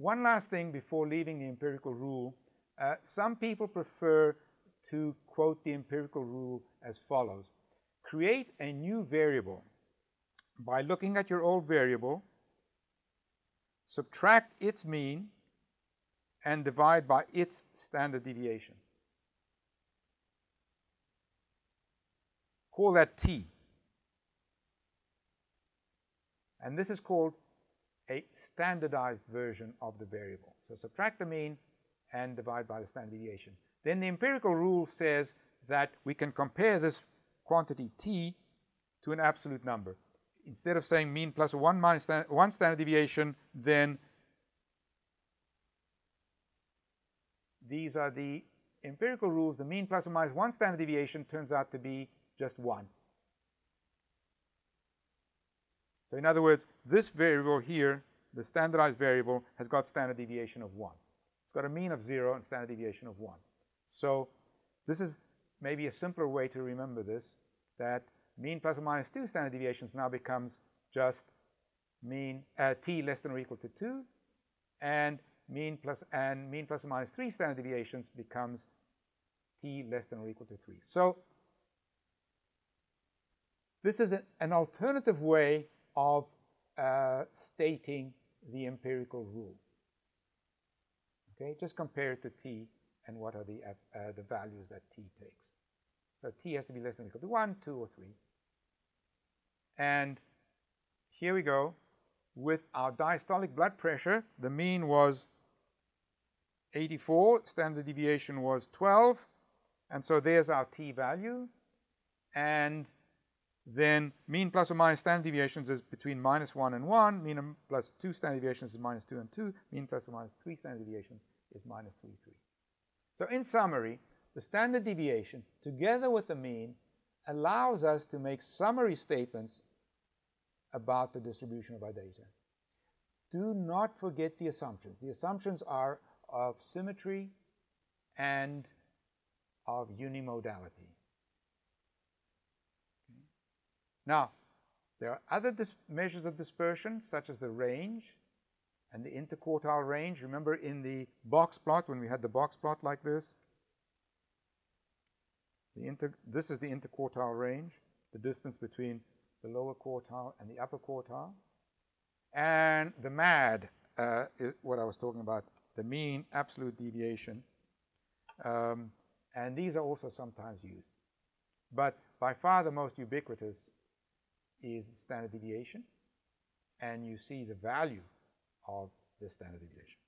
One last thing before leaving the empirical rule. Some people prefer to quote the empirical rule as follows. Create a new variable by looking at your old variable, subtract its mean, and divide by its standard deviation. Call that t. And this is called a standardized version of the variable. So subtract the mean and divide by the standard deviation. Then the empirical rule says that we can compare this quantity t to an absolute number. Instead of saying mean plus 1 minus 1 standard deviation, then these are the empirical rules. The mean plus or minus 1 standard deviation turns out to be just 1. So in other words, this variable here, the standardized variable, has got standard deviation of 1. It's got a mean of 0 and standard deviation of 1. So this is maybe a simpler way to remember this, that mean plus or minus 2 standard deviations now becomes just mean t less than or equal to 2, and mean plus or minus 3 standard deviations becomes t less than or equal to 3. So this is an alternative way of stating the empirical rule. Okay, just compare it to t and what are the values that t takes. So t has to be less than or equal to 1, 2, or 3. And here we go. With our diastolic blood pressure, the mean was 84, standard deviation was 12, and so there's our t value. And then mean plus or minus standard deviations is between minus 1 and 1, mean plus 2 standard deviations is minus 2 and 2, mean plus or minus 3 standard deviations is minus 3, 3. So in summary, the standard deviation together with the mean allows us to make summary statements about the distribution of our data. Do not forget the assumptions. The assumptions are of symmetry and of unimodality. Okay. Now, there are other measures of dispersion, such as the range and the interquartile range. Remember in the box plot, when we had the box plot like this, this is the interquartile range, the distance between the lower quartile and the upper quartile. And the MAD is what I was talking about, the mean absolute deviation. And these are also sometimes used. But by far the most ubiquitous is the standard deviation. And you see the value of the standard deviation.